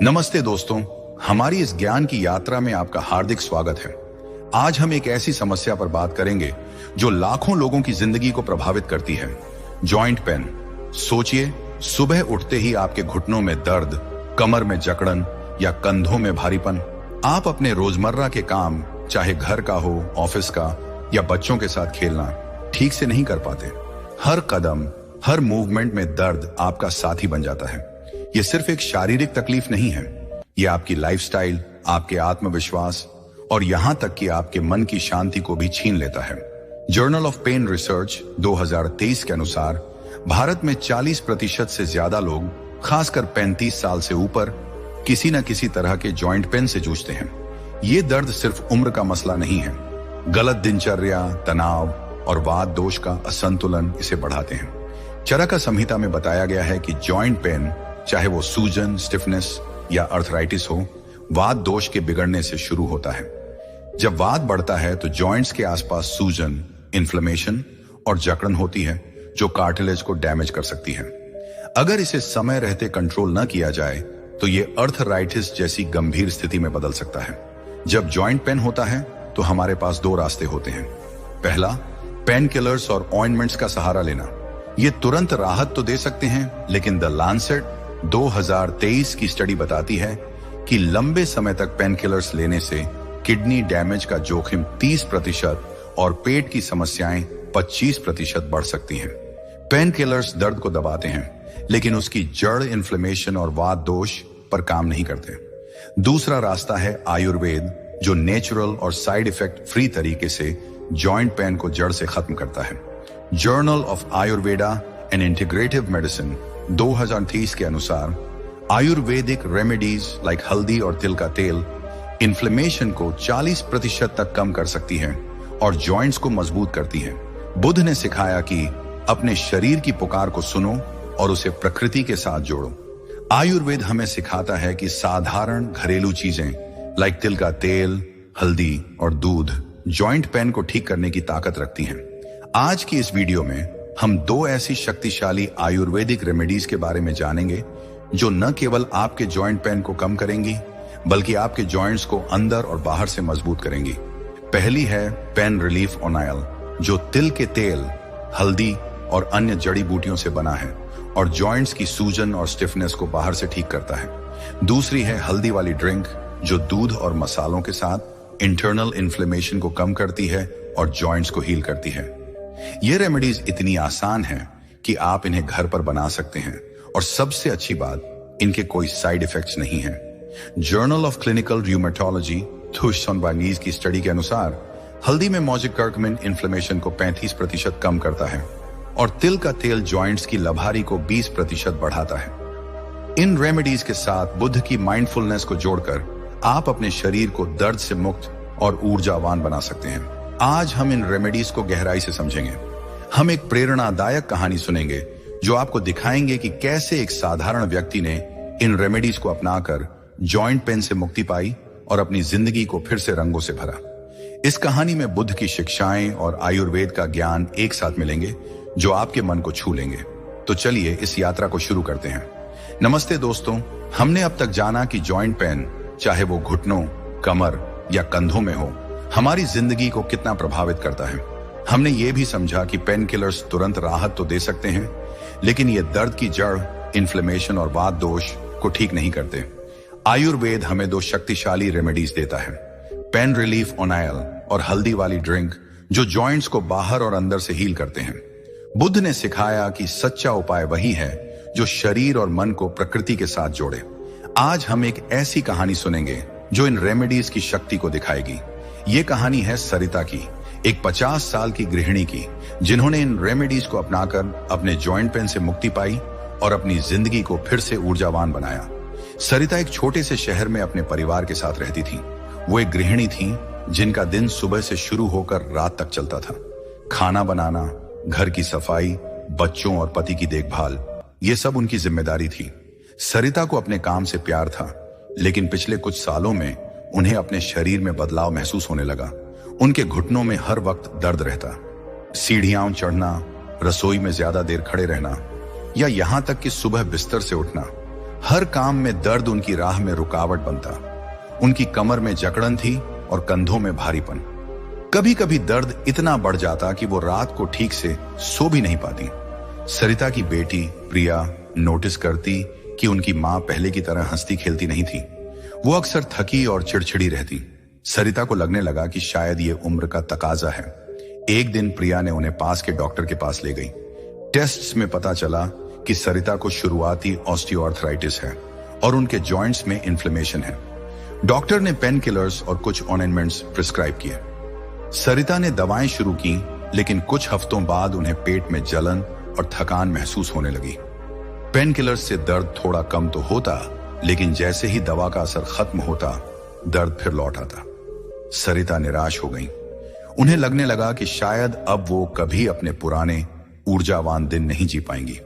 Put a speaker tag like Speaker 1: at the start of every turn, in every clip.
Speaker 1: नमस्ते दोस्तों, हमारी इस ज्ञान की यात्रा में आपका हार्दिक स्वागत है। आज हम एक ऐसी समस्या पर बात करेंगे जो लाखों लोगों की जिंदगी को प्रभावित करती है, जॉइंट पेन। सोचिए, सुबह उठते ही आपके घुटनों में दर्द, कमर में जकड़न या कंधों में भारीपन। आप अपने रोजमर्रा के काम, चाहे घर का हो, ऑफिस का या बच्चों के साथ खेलना, ठीक से नहीं कर पाते। हर कदम, हर मूवमेंट में दर्द आपका साथी बन जाता है। ये सिर्फ एक शारीरिक तकलीफ नहीं है, ये आपकी लाइफस्टाइल, आपके आत्मविश्वास और यहां तक कि आपके मन की शांति को भी छीन लेता है। जर्नल ऑफ पेन रिसर्च 2023 के अनुसार भारत में 40% से ज्यादा लोग, खासकर 35 साल से ऊपर, किसी न किसी तरह के जॉइंट पेन से जूझते हैं। ये दर्द सिर्फ उम्र का मसला नहीं है। गलत दिनचर्या, तनाव और वात दोष का असंतुलन इसे बढ़ाते हैं। चरका संहिता में बताया गया है कि जॉइंट पेन, चाहे वो सूजन, स्टिफनेस या अर्थराइटिस हो, वात दोष के बिगड़ने से शुरू होता है। जब वात बढ़ता है तो जॉइंट्स के आसपास सूजन, इन्फ्लेमेशन और जकड़न होती है, जो कार्टिलेज को डैमेज कर सकती है। अगर इसे समय रहते कंट्रोल न किया जाए तो ये अर्थराइटिस जैसी गंभीर स्थिति में बदल सकता है। जब जॉइंट पेन होता है तो हमारे पास दो रास्ते होते हैं। पहला, पेन किलर्स और ऑइंटमेंट्स का सहारा लेना। ये तुरंत राहत तो दे सकते हैं, लेकिन द लांसेट 2023 की स्टडी बताती है कि लंबे समय तक पेन किलर्स लेने से किडनी डैमेज का जोखिम 30% और पेट की समस्याएं 25% बढ़ सकती हैं। पेन किलर्स दर्द को दबाते हैं, लेकिन उसकी जड़, इन्फ्लेमेशन और वात दोष पर काम नहीं करते। दूसरा रास्ता है आयुर्वेद, जो नेचुरल और साइड इफेक्ट फ्री तरीके से जॉइंट पेन को जड़ से खत्म करता है। Journal of Ayurveda and integrative medicine 2023 के अनुसार आयुर्वेदिक रेमेडीज लाइक हल्दी और तिल का तेल इन्फ्लेमेशन को 40% तक कम कर सकती है और जॉइंट्स को मजबूत करती है। बुद्ध ने सिखाया कि अपने शरीर की पुकार को सुनो और उसे प्रकृति के साथ जोड़ो। आयुर्वेद हमें सिखाता है कि साधारण घरेलू चीजें लाइक तिल का तेल, हल्दी और दूध जॉइंट पेन को ठीक करने की ताकत रखती हैं। आज की इस वीडियो में हम दो ऐसी शक्तिशाली आयुर्वेदिक रेमेडीज के बारे में जानेंगे जो न केवल आपके जॉइंट पेन को कम करेंगी, बल्कि आपके जॉइंट्स को अंदर और बाहर से मजबूत करेंगी। पहली है पेन रिलीफ ऑयल, जो तिल के तेल, हल्दी और अन्य जड़ी बूटियों से बना है और जॉइंट्स की सूजन और स्टिफनेस को बाहर से ठीक करता है। दूसरी है हल्दी वाली ड्रिंक, जो दूध और मसालों के साथ इंटरनल इन्फ्लेमेशन को कम करती है और जॉइंट्स को हील करती है। ये रेमेडीज इतनी आसान हैं कि आप इन्हें घर पर बना सकते हैं, और सबसे अच्छी बात, इनके कोई साइड इफेक्ट्स नहीं हैं। जर्नल ऑफ क्लिनिकल र्यूमेटोलॉजी थुशसोनबानीज की स्टडी के अनुसार हल्दी में मौजूद कर्कमिन इन्फ्लेमेशन को 35% कम करता है और तिल का तेल जॉइंट्स की लभारी को 20% बढ़ाता है। इन रेमेडीज के साथ बुद्ध की माइंडफुलनेस को जोड़कर आप अपने शरीर को दर्द से मुक्त और ऊर्जावान बना सकते हैं। आज हम इन रेमेडीज को गहराई से समझेंगे। हम एक प्रेरणादायक कहानी सुनेंगे जो आपको दिखाएंगे कि कैसे एक साधारण व्यक्ति ने इन रेमेडीज को अपनाकर जॉइंट पेन से मुक्ति पाई और अपनी जिंदगी को फिर से रंगों से भरा। इस कहानी में बुद्ध की शिक्षाएं और आयुर्वेद का ज्ञान एक साथ मिलेंगे, जो आपके मन को छू लेंगे। तो चलिए इस यात्रा को शुरू करते हैं। नमस्ते दोस्तों, हमने अब तक जाना कि जॉइंट पेन, चाहे वो घुटनों, कमर या कंधों में हो, हमारी जिंदगी को कितना प्रभावित करता है। हमने ये भी समझा कि पेन किलर्स तुरंत राहत तो दे सकते हैं, लेकिन ये दर्द की जड़, इन्फ्लेमेशन और वात दोष को ठीक नहीं करते। आयुर्वेद हमें दो शक्तिशाली रेमेडीज देता है, पेन रिलीफ ऑयल और हल्दी वाली ड्रिंक, जो जॉइंट्स को बाहर और अंदर से हील करते हैं। बुद्ध ने सिखाया कि सच्चा उपाय वही है जो शरीर और मन को प्रकृति के साथ जोड़े। आज हम एक ऐसी कहानी सुनेंगे जो इन रेमेडीज की शक्ति को दिखाएगी। ये कहानी है सरिता की, एक 50 साल की गृहिणी की, जिन्होंने इन रेमेडीज को अपनाकर अपने जॉइंट पेन से मुक्ति पाई और अपनी जिंदगी को फिर से ऊर्जावान बनाया। सरिता एक छोटे से शहर में अपने परिवार के साथ रहती थी। वो एक गृहिणी थी जिनका दिन सुबह से शुरू होकर रात तक चलता था। खाना बनाना, घर की सफाई, बच्चों और पति की देखभाल, ये सब उनकी जिम्मेदारी थी। सरिता को अपने काम से प्यार था, लेकिन पिछले कुछ सालों में उन्हें अपने शरीर में बदलाव महसूस होने लगा। उनके घुटनों में हर वक्त दर्द रहता, सीढ़ियां चढ़ना, रसोई में ज्यादा देर खड़े रहना या यहां तक कि सुबह बिस्तर से उठना हर काम में दर्द उनकी राह में रुकावट बनता। उनकी कमर में जकड़न थी और कंधों में भारीपन। कभी कभी दर्द इतना बढ़ जाता कि वो रात को ठीक से सो भी नहीं पाती। सरिता की बेटी प्रिया नोटिस करती कि उनकी मां पहले की तरह हंसती खेलती नहीं थी। वो अक्सर थकी और चिड़चिड़ी रहती। सरिता को लगने लगा कि शायद ये उम्र का तकाजा है। एक दिन प्रिया ने उन्हें पास के डॉक्टर के पास ले गई। टेस्ट्स में पता चला कि सरिता को शुरुआती ऑस्टियोआर्थराइटिस है और उनके जॉइंट्स में इन्फ्लेमेशन है। डॉक्टर ने पेन किलर्स और कुछ ऑइंटमेंट्स प्रिस्क्राइब किए। सरिता ने दवाएं शुरू की, लेकिन कुछ हफ्तों बाद उन्हें पेट में जलन और थकान महसूस होने लगी। पेन किलर्स से दर्द थोड़ा कम तो होता, लेकिन जैसे ही दवा का असर खत्म होता, दर्द फिर लौट आता। सरिता निराश हो गई। उन्हें लगने लगा कि शायद अब वो कभी अपने पुराने ऊर्जावान दिन नहीं जी पाएंगी।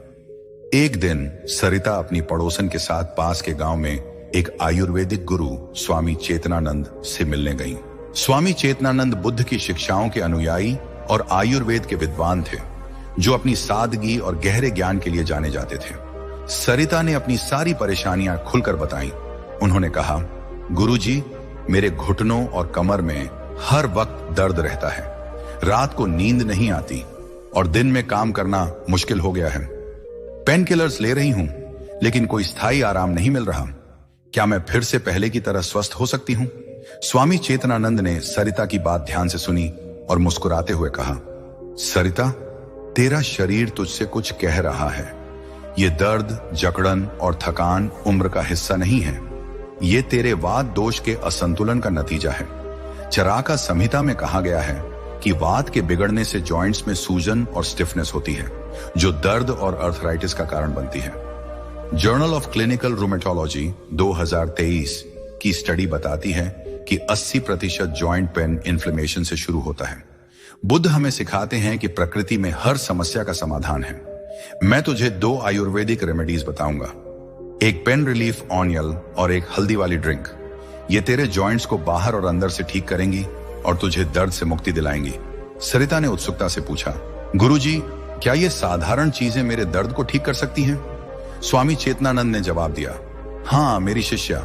Speaker 1: एक दिन सरिता अपनी पड़ोसन के साथ पास के गांव में एक आयुर्वेदिक गुरु स्वामी चेतनानंद से मिलने गई। स्वामी चेतनानंद बुद्ध की शिक्षाओं के अनुयायी और आयुर्वेद के विद्वान थे, जो अपनी सादगी और गहरे ज्ञान के लिए जाने जाते थे। सरिता ने अपनी सारी परेशानियां खुलकर बताई। उन्होंने कहा, गुरुजी, मेरे घुटनों और कमर में हर वक्त दर्द रहता है। रात को नींद नहीं आती और दिन में काम करना मुश्किल हो गया है। पेन किलर्स ले रही हूं, लेकिन कोई स्थायी आराम नहीं मिल रहा। क्या मैं फिर से पहले की तरह स्वस्थ हो सकती हूं? स्वामी चेतनानंद ने सरिता की बात ध्यान से सुनी और मुस्कुराते हुए कहा, सरिता, तेरा शरीर तुझसे कुछ कह रहा है। ये दर्द, जकड़न और थकान उम्र का हिस्सा नहीं है। ये तेरे वात दोष के असंतुलन का नतीजा है। चराका संहिता में कहा गया है कि वात के बिगड़ने से जॉइंट्स में सूजन और स्टिफनेस होती है, जो दर्द और अर्थराइटिस का कारण बनती है। जर्नल ऑफ क्लिनिकल रूमेटोलॉजी 2023 की स्टडी बताती है कि 80% जॉइंट पेन इन्फ्लेमेशन से शुरू होता है। बुद्ध हमें सिखाते हैं कि प्रकृति में हर समस्या का समाधान है। मैं तुझे 2 आयुर्वेदिक रेमेडीज बताऊंगा, एक पेन रिलीफ ऑनियल और एक हल्दी वाली ड्रिंक। ये तेरे जॉइंट्स को बाहर और अंदर से ठीक करेंगी और तुझे दर्द से मुक्ति दिलाएंगी। सरिता ने उत्सुकता से पूछा, गुरुजी, क्या ये साधारण चीजें मेरे दर्द को ठीक कर सकती हैं? स्वामी चेतनानंद ने जवाब दिया, हाँ मेरी शिष्या,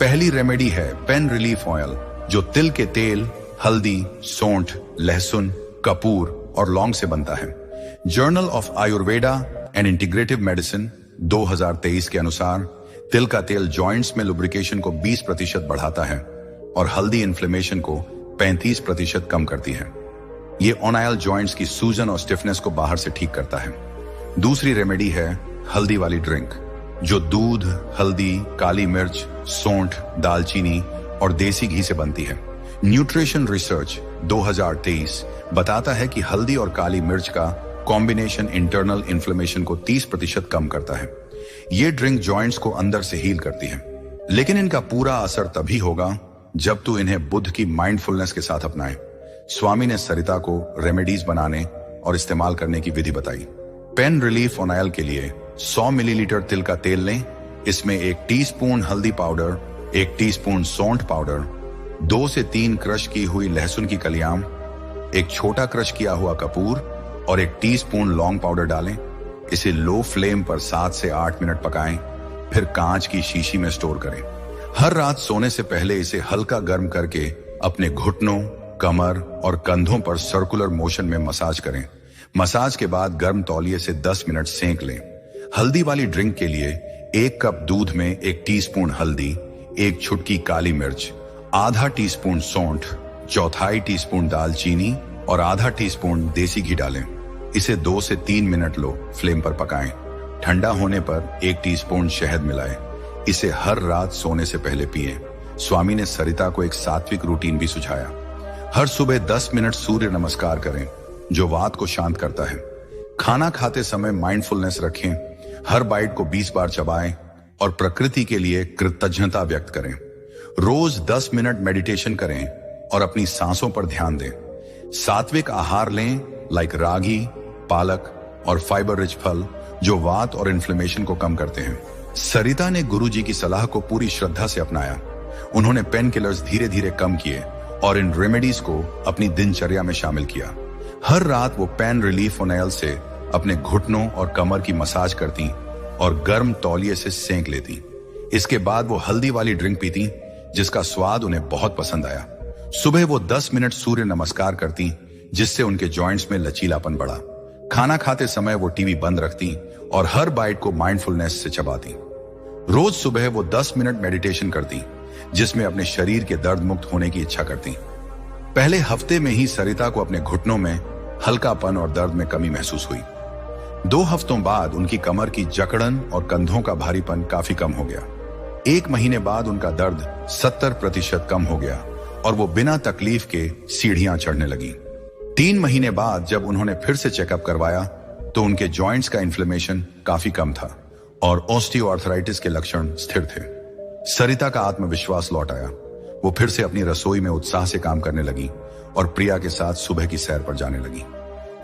Speaker 1: पहली रेमेडी है पेन रिलीफ ऑयल, जो तिल के तेल, हल्दी, सौंठ, लहसुन, कपूर और लौंग से बनता है। Journal of Ayurveda and integrative medicine 2023 के अनुसार तिल का तेल जॉइंट्स में लुब्रिकेशन को 20% बढ़ाता है और हल्दी इन्फ्लेमेशन को 35% कम करती है। ये ऑनायल जॉइंट्स की सूजन और स्टिफनेस को बाहर से ठीक करता है। दूसरी रेमेडी है हल्दी वाली ड्रिंक, जो दूध, हल्दी, काली मिर्च, सौंठ, दालचीनी और देसी घी से बनती है। न्यूट्रिशन रिसर्च 2023 बताता है कि हल्दी और काली मिर्च का कॉम्बिनेशन इंटरनल इन्फ्लेमेशन को 30% कम करता है। ये ड्रिंक जॉइंट्स को अंदर से हील करती है, लेकिन इनका पूरा असर तभी होगा जब तू इन्हें बुद्ध की माइंडफुलनेस के साथ अपनाए। स्वामी ने सरिता को रेमेडीज बनाने और इस्तेमाल करने की विधि बताई। पेन रिलीफ ऑयल के लिए 100 मिलीलीटर तिल का तेल लें। इसमें 1 टीस्पून हल्दी पाउडर, 1 टीस्पून सौंठ पाउडर, 2 से 3 क्रश की हुई लहसुन की कलियां, 1 छोटा क्रश किया हुआ कपूर और 1 टीस्पून लौंग पाउडर डालें। इसे लो फ्लेम पर 7 से 8 मिनट पकाएं, फिर कांच की शीशी में स्टोर करें। हर रात सोने से पहले इसे हल्का गर्म करके अपने घुटनों, कमर और कंधों पर सर्कुलर मोशन में मसाज करें। मसाज के बाद गर्म तौलिए से 10 मिनट सेंक लें। हल्दी वाली ड्रिंक के लिए 1 कप दूध में 1 टीस्पून हल्दी, 1 छुटकी काली मिर्च, आधा टीस्पून सौंठ, 1/4 टीस्पून दालचीनी और आधा टीस्पून देसी घी डालें। इसे 2 से 3 मिनट लो फ्लेम पर पकाएं। ठंडा होने पर 1 टीस्पून शहद मिलाएं। इसे हर रात सोने से पहले पिएं। स्वामी ने सरिता को एक सात्विक रूटीन भी सुझाया। हर सुबह 10 मिनट सूर्य नमस्कार करें, जो वात को शांत करता है। खाना खाते समय माइंडफुलनेस रखें। हर बाइट को 20 बार चबाएं और प्रकृति के लिए कृतज्ञता व्यक्त करें। रोज 10 मिनट मेडिटेशन करें और अपनी सांसों पर ध्यान दें। सात्विक आहार लें, लाइक रागी, पालक और फाइबर रिच फल, जो वात और इन्फ्लेमेशन को कम करते हैं। सरिता ने गुरुजी की सलाह को पूरी श्रद्धा से अपनाया। उन्होंने पेन किलर्स धीरे धीरे कम किए और इन रेमेडीज को अपनी दिनचर्या में शामिल किया। हर रात वो पेन रिलीफ ऑयल से अपने घुटनों और कमर की मसाज करती और गर्म तौलिए से सेंक लेती। इसके बाद वो हल्दी वाली ड्रिंक पीती, जिसका स्वाद उन्हें बहुत पसंद आया। सुबह वो 10 मिनट सूर्य नमस्कार करती, जिससे उनके जॉइंट्स में लचीलापन बढ़ा। खाना खाते समय वो टीवी बंद रखती और हर बाइट को माइंडफुलनेस से चबाती। रोज सुबह वो 10 मिनट मेडिटेशन करती, जिसमें अपने शरीर के दर्द मुक्त होने की इच्छा करती। पहले हफ्ते में ही सरिता को अपने घुटनों में हल्कापन और दर्द में कमी महसूस हुई। 2 हफ्तों बाद उनकी कमर की जकड़न और कंधों का भारीपन काफी कम हो गया। 1 महीने बाद उनका दर्द 70% कम हो गया और वो बिना तकलीफ के सीढ़ियां चढ़ने लगी। 3 महीने बाद जब उन्होंने फिर से चेकअप करवाया तो उनके जॉइंट्स का इन्फ्लेमेशन काफी कम था और ऑस्टियोआर्थराइटिस के लक्षण स्थिर थे। सरिता का आत्मविश्वास लौट आया। वो फिर से अपनी रसोई में उत्साह से काम करने लगी और प्रिया के साथ सुबह की सैर पर जाने लगी।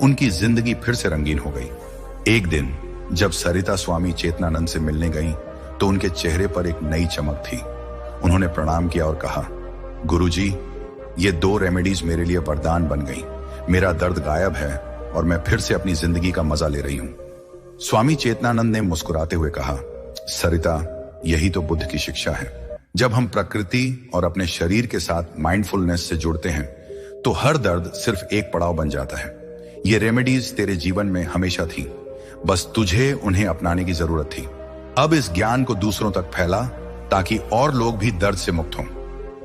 Speaker 1: उनकी जिंदगी फिर से रंगीन हो गई। एक दिन जब सरिता स्वामी चेतनानंद से मिलने गई तो उनके चेहरे पर एक नई चमक थी। उन्होंने प्रणाम किया और कहा, गुरुजी, ये 2 रेमेडीज मेरे लिए वरदान बन गई। मेरा दर्द गायब है और मैं फिर से अपनी जिंदगी का मजा ले रही हूं। स्वामी चेतनानंद ने मुस्कुराते हुए कहा, सरिता, यही तो बुद्ध की शिक्षा है। जब हम प्रकृति और अपने शरीर के साथ माइंडफुलनेस से जुड़ते हैं तो हर दर्द सिर्फ एक पड़ाव बन जाता है। ये रेमेडीज तेरे जीवन में हमेशा थी, बस तुझे उन्हें अपनाने की जरूरत थी। अब इस ज्ञान को दूसरों तक फैला ताकि और लोग भी दर्द से मुक्त हों।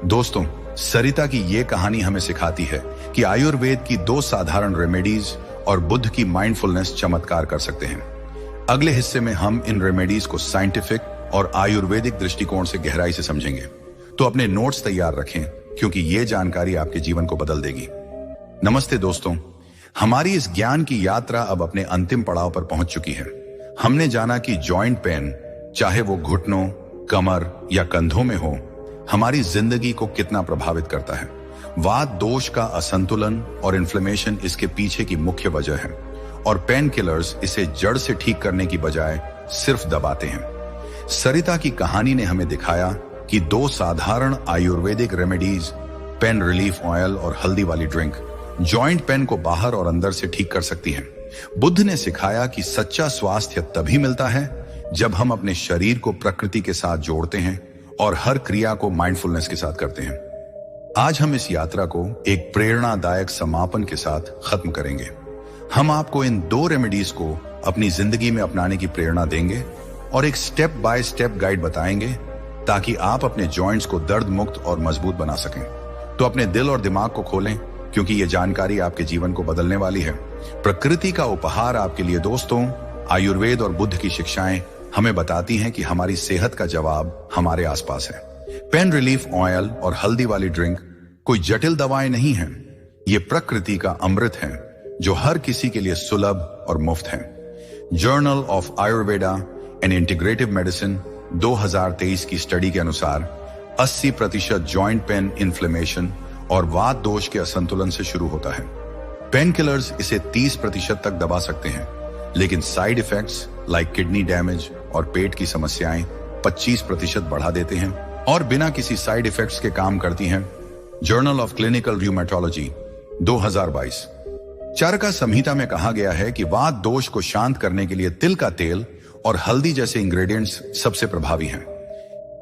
Speaker 1: दोस्तों, सरिता की ये कहानी हमें सिखाती है कि आयुर्वेद की 2 साधारण रेमेडीज और बुद्ध की माइंडफुलनेस चमत्कार कर सकते हैं। अगले हिस्से में हम इन रेमेडीज को साइंटिफिक और आयुर्वेदिक दृष्टिकोण से गहराई से समझेंगे। तो अपने नोट्स तैयार रखें, क्योंकि ये जानकारी आपके जीवन को बदल देगी। नमस्ते दोस्तों, हमारी इस ज्ञान की यात्रा अब अपने अंतिम पड़ाव पर पहुंच चुकी है। हमने जाना कि जॉइंट पेन, चाहे वो घुटनों, कमर या कंधों में हो, हमारी जिंदगी को कितना प्रभावित करता है। वात दोष का असंतुलन और इन्फ्लेमेशन इसके पीछे की मुख्य वजह है और पेन किलर्स इसे जड़ से ठीक करने की बजाय सिर्फ दबाते हैं। सरिता की कहानी ने हमें दिखाया कि 2 साधारण Ayurvedic remedies, pain relief oil और हल्दी वाली ड्रिंक, जॉइंट पेन को बाहर और अंदर से ठीक कर सकती हैं। बुद्ध ने सिखाया कि सच्चा स्वास्थ्य तभी मिलता है जब हम अपने शरीर को प्रकृति के साथ जोड़ते हैं और हर क्रिया को माइंडफुलनेस के साथ करते हैं। आज हम इस यात्रा को एक प्रेरणादायक समापन के साथ खत्म करेंगे। हम आपको इन 2 रेमेडीज को अपनी जिंदगी में अपनाने की प्रेरणा देंगे और एक स्टेप बाय स्टेप गाइड बताएंगे ताकि आप अपने जॉइंट्स को दर्द मुक्त और मजबूत बना सकें। तो अपने दिल और दिमाग को खोलें, क्योंकि ये जानकारी आपके जीवन को बदलने वाली है। प्रकृति का उपहार आपके लिए दोस्तों। आयुर्वेद और बुद्ध की शिक्षाएं हमें बताती हैं कि हमारी सेहत का जवाब हमारे आसपास है। पेन रिलीफ ऑयल और हल्दी वाली ड्रिंक कोई जटिल दवाएं नहीं हैं। ये प्रकृति का अमृत है जो हर किसी के लिए सुलभ और मुफ्त है। Journal of Ayurveda and integrative medicine 2023 की स्टडी के अनुसार 80% जॉइंट पेन इन्फ्लेमेशन और वात दोष के असंतुलन से शुरू होता है। पेन किलर्स इसे 30% तक दबा सकते हैं, लेकिन side effects like kidney damage और पेट की समस्याएं 25% बढ़ा देते हैं और बिना किसी साइड इफेक्ट्स के काम करती हैं। Journal of clinical rheumatology 2022। Charaka Samhita में कहा गया है कि वात दोष को शांत करने के लिए तिल का तेल और हल्दी जैसे इंग्रेडिएंट्स सबसे प्रभावी हैं।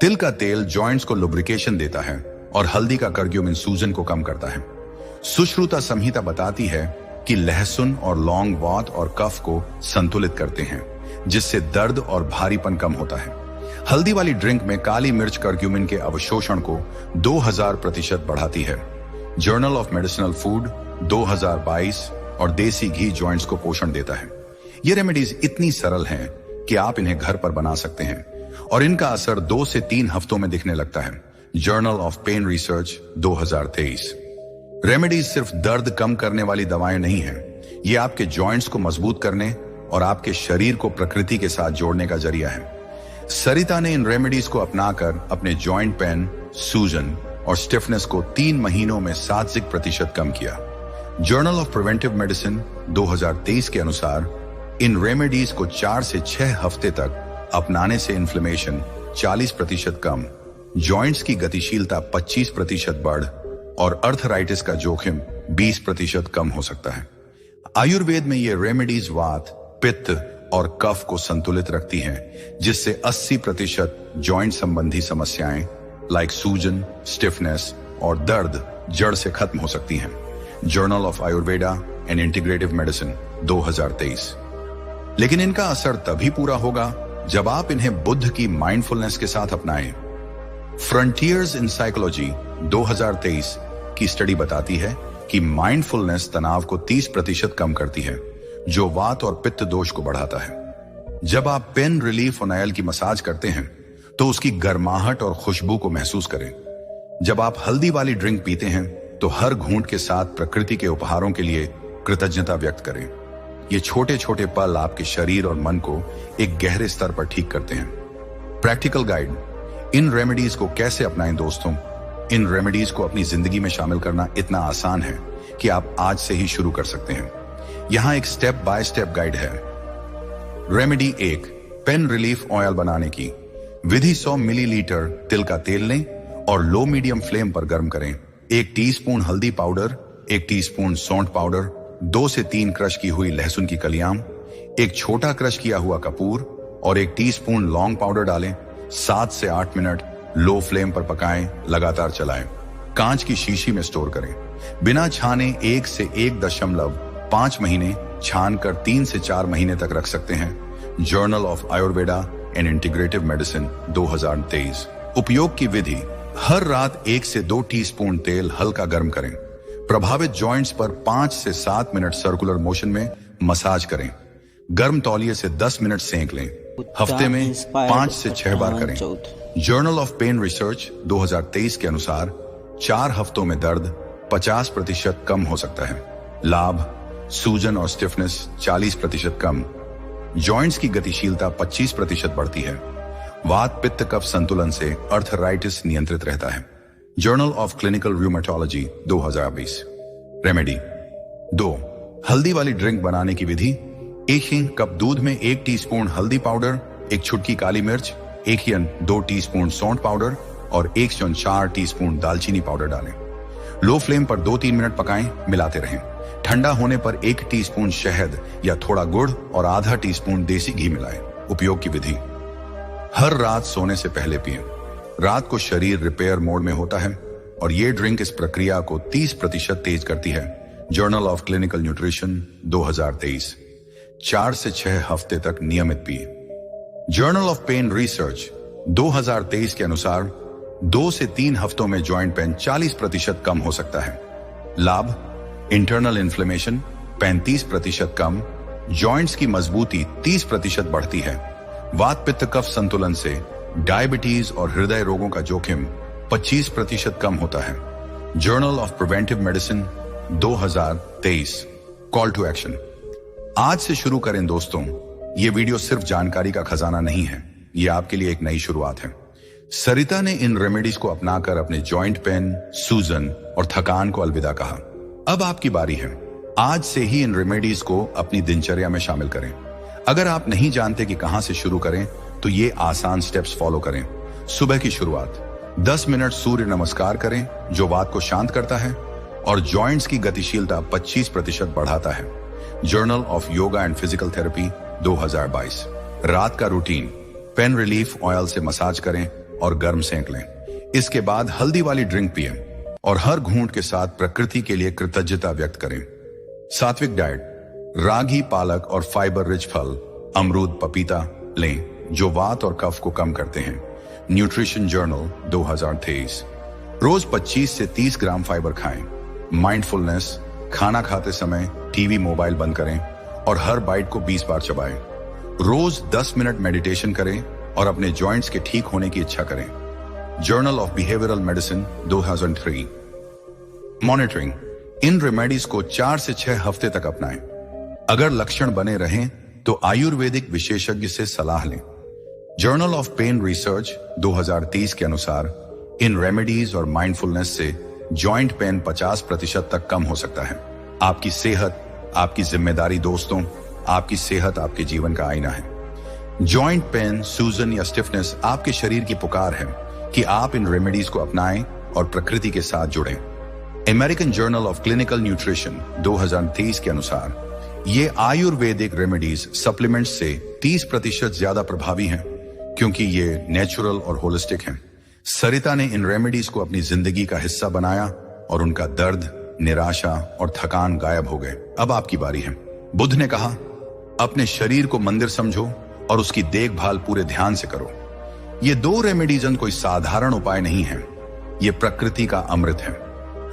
Speaker 1: तिल का तेल जॉइंट्स को लुब्रिकेशन देता है और हल्दी का कर्क्यूमिन सूजन को कम करता है। सुश्रुता संहिता बताती है कि लहसुन और लौंग वात और कफ को संतुलित करते हैं, जिससे दर्द और भारीपन कम होता है। हल्दी वाली ड्रिंक में काली मिर्च कर्क्यूमिन के अवशोषण को 2000% बढ़ाती है। जर्नल ऑफ मेडिसिनल फूड 2022 और देसी घी जॉइंट्स को पोषण देता है। ये रेमेडीज इतनी सरल हैं कि आप इन्हें घर पर बना सकते हैं और इनका असर 2 से 3 हफ्तों में दिखने लगता है। Journal of pain research 2023। Remedies सिर्फ दर्द कम करने वाली दवाएं नहीं हैं, ये आपके जॉइंट्स को मजबूत करने और आपके शरीर को प्रकृति के साथ जोड़ने का जरिया है। सरिता ने इन रेमेडीज को अपनाकर अपने जॉइंट पेन, सूजन और स्टिफनेस को 3 महीनों में 70% कम किया। जर्नल ऑफ प्रिवेंटिव मेडिसिन 2023 के अनुसार इन रेमेडीज को 4 से 6 हफ्ते तक अपनाने से इन्फ्लेमेशन 40% कम, जॉइंट्स की गतिशीलता 25% बढ़ और अर्थराइटिस का जोखिम 20% कम हो सकता है। आयुर्वेद में ये रेमेडीज वात, पित्त और कफ को संतुलित रखती हैं, जिससे 80% जॉइंट संबंधी समस्याएं लाइक सूजन, स्टिफनेस और दर्द जड़ से खत्म हो सकती हैं। Journal of Ayurveda and integrative medicine 2023। लेकिन इनका असर तभी पूरा होगा जब आप इन्हें बुद्ध की माइंडफुलनेस के साथ अपनाएं। फ्रंटियर्स इन साइकोलॉजी 2023 की स्टडी बताती है कि माइंडफुलनेस तनाव को 30% कम करती है, जो वात और पित्त दोष को बढ़ाता है। जब आप पेन रिलीफ ऑयल की मसाज करते हैं तो उसकी गर्माहट और खुशबू को महसूस करें। जब आप हल्दी वाली ड्रिंक पीते हैं तो हर घूंट के साथ प्रकृति के उपहारों के लिए कृतज्ञता व्यक्त करें। ये छोटे छोटे पल आपके शरीर और मन को एक गहरे स्तर पर ठीक करते हैं। प्रैक्टिकल गाइड, इन रेमेडीज को कैसे अपनाएं दोस्तों? इन रेमेडीज को अपनी जिंदगी में शामिल करना इतना आसान है कि आप आज से ही शुरू कर सकते हैं। यहां एक स्टेप बाय स्टेप गाइड है। रेमेडी 1, पेन रिलीफ ऑयल बनाने की विधि। 100 मिलीलीटर तिल का तेल लें और लो मीडियम फ्लेम पर गर्म करें। 1 टीस्पून हल्दी पाउडर, 1 टीस्पून सौंठ पाउडर, 2 से 3 क्रश की हुई लहसुन की कलियां, 1 छोटा क्रश किया हुआ कपूर और 1 टीस्पून लौंग पाउडर डालें। 7 से 8 मिनट लो फ्लेम पर पकाएं, लगातार चलाएं। कांच की शीशी में स्टोर करें। बिना छाने 1 से 1.5 महीने, छान कर 3 से 4 महीने तक रख सकते हैं। Journal of Ayurveda and integrative medicine 2023। उपयोग की विधि, हर रात 1 से 2 टीस्पून तेल हल्का गर्म करें। प्रभावित जॉइंट्स पर 5 से 7 मिनट सर्कुलर मोशन में मसाज करें। गर्म तौलिए से 10 मिनट सेंक लें। हफ्ते में 5 से 6 बार करें। जर्नल ऑफ पेन रिसर्च 2023 के अनुसार 4 हफ्तों में दर्द 50% कम हो सकता है। लाभ, सूजन और स्टिफनेस 40% कम, जॉइंट्स की गतिशीलता 25% बढ़ती है। वात पित्त कफ संतुलन से अर्थराइटिस नियंत्रित रहता है। Journal of clinical rheumatology 2020। Remedy 2, हल्दी वाली ड्रिंक बनाने की विधि। 1 कप दूध में 1 टीस्पून हल्दी पाउडर, 1 छुटकी काली मिर्च, 2 टीस्पून सौंठ पाउडर और 4 टीस्पून दालचीनी पाउडर डालें। लो फ्लेम पर 2-3 मिनट पकाएं, मिलाते रहें। ठंडा होने पर 1 टीस्पून शहद या थोड़ा गुड़ और आधा टीस्पून देसी घी मिलाएं। उपयोग की विधि, हर रात सोने से पहले पिएं। रात को शरीर रिपेयर मोड में होता है और ये ड्रिंक इस प्रक्रिया को 30% तेज करती है। Journal of clinical nutrition 2023। 4 से 6 हफ्ते तक नियमित पिए। जर्नल ऑफ पेन रिसर्च 2023 के अनुसार 2 से 3 हफ्तों में जॉइंट पेन 40% कम हो सकता है। लाभ, इंटरनल इन्फ्लेमेशन 35% कम, जॉइंट्स की मजबूती 30% बढ़ती है। वात पित्त कफ संतुलन से डायबिटीज और हृदय रोगों का जोखिम 25% कम होता है। Journal of preventive medicine 2023। Call to action, आज से शुरू करें दोस्तों। ये वीडियो सिर्फ जानकारी का खजाना नहीं है, ये आपके लिए एक नई शुरुआत है। सरिता ने इन रेमेडीज को अपनाकर अपने जॉइंट पेन, सूजन और थकान को अलविदा कहा। अब आपकी बारी है। आज से ही इन रेमेडीज को अपनी दिनचर्या में शामिल करें। अगर आप नहीं जानते कि कहां से शुरू करें तो ये आसान स्टेप्स फॉलो करें। सुबह की शुरुआत 10 मिनट सूर्य नमस्कार करें, जो वात को शांत करता है और जॉइंट्स की गतिशीलता 25% बढ़ाता है। Journal of yoga and physical therapy 2022। रात का रूटीन, पेन रिलीफ ऑयल से मसाज करें और गर्म सेंक लें। इसके बाद हल्दी वाली ड्रिंक पिएं और हर घूंट के साथ प्रकृति के लिए कृतज्ञता व्यक्त करें। सात्विक डाइट, रागी, पालक और फाइबर रिच फल, अमरूद, पपीता लें, जो वात और कफ को कम करते हैं। Nutrition journal 2023। रोज 25 से 30 ग्राम फाइबर खाएं। माइंडफुलनेस, खाना खाते समय टीवी मोबाइल बंद करें और हर बाइट को 20 बार चबाएं। रोज 10 मिनट मेडिटेशन करें और अपने जॉइंट्स के ठीक होने की इच्छा करें। Journal of behavioural medicine 2003। Monitoring, in remedies को 4 से 6 हफ्ते तक अपनाएं। अगर लक्षण बने रहें तो आयुर्वेदिक विशेषज्ञ से सलाह लें। जर्नल ऑफ पेन रिसर्च 2023 के अनुसार इन रेमेडीज और माइंडफुलनेस से जॉइंट पेन 50% तक कम हो सकता है। आपकी सेहत आपकी जिम्मेदारी दोस्तों, आपकी सेहत आपके जीवन का आईना है। जॉइंट पेन, सूजन या स्टिफनेस आपके शरीर की पुकार है कि आप इन रेमेडीज को अपनाएं और प्रकृति के साथ जुड़ें। American journal of clinical nutrition 2023 के अनुसार ये आयुर्वेदिक रेमेडीज सप्लीमेंट्स से 30% ज्यादा प्रभावी हैं, क्योंकि ये नेचुरल और होलिस्टिक हैं। सरिता ने इन रेमेडीज को अपनी जिंदगी का हिस्सा बनाया और उनका दर्द, निराशा और थकान गायब हो गए। अब आपकी बारी है। बुद्ध ने कहा, अपने शरीर को मंदिर समझो और उसकी देखभाल पूरे ध्यान से करो। ये 2 रेमेडीज कोई साधारण उपाय नहीं है, ये प्रकृति का अमृत है।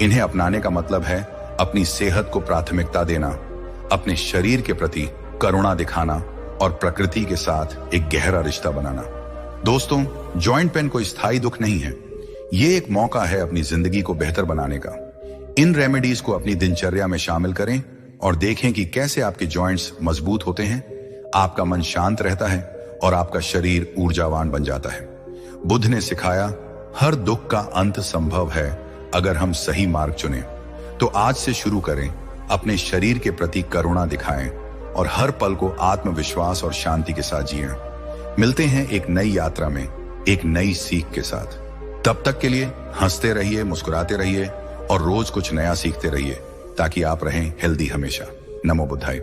Speaker 1: इन्हें अपनाने का मतलब है अपनी सेहत को प्राथमिकता देना, अपने शरीर के प्रति करुणा दिखाना और प्रकृति के साथ एक गहरा रिश्ता बनाना। दोस्तों, जॉइंट पेन कोई स्थायी दुख नहीं है, ये एक मौका है अपनी जिंदगी को बेहतर बनाने का। इन रेमेडीज को अपनी दिनचर्या में शामिल करें और देखें कि कैसे आपके जॉइंट्स मजबूत होते हैं, आपका मन शांत रहता है और आपका शरीर ऊर्जावान बन जाता है। बुद्ध ने सिखाया, हर दुख का अंत संभव है अगर हम सही मार्ग चुनें। तो आज से शुरू करें, अपने शरीर के प्रति करुणा दिखाएं और हर पल को आत्मविश्वास और शांति के साथ जिएं। मिलते हैं एक नई यात्रा में, एक नई सीख के साथ। तब तक के लिए हंसते रहिए, मुस्कुराते रहिए और रोज कुछ नया सीखते रहिए, ताकि आप रहें हेल्दी हमेशा। नमो बुद्धाय।